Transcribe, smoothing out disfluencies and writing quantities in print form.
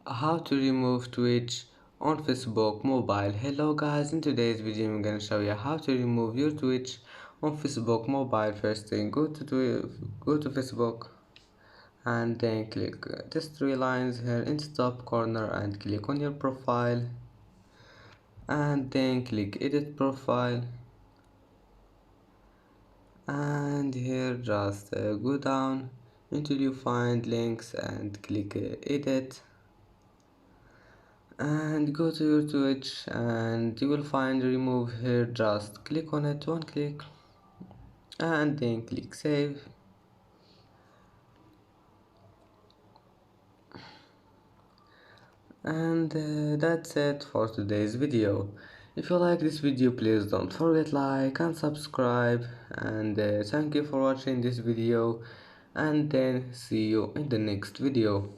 How to remove Twitch on Facebook mobile. Hello guys, in today's video I'm gonna show you how to remove your Twitch on Facebook mobile. First thing, go to Facebook and then click these three lines here in the top corner and click on your profile and then click edit profile, and here just go down until you find links and click edit, and go to your Twitch and you will find remove here. Just click on it, one click, and then click save. And that's it for today's video. If you like this video, please don't forget like and subscribe, and thank you for watching this video, and then see you in the next video.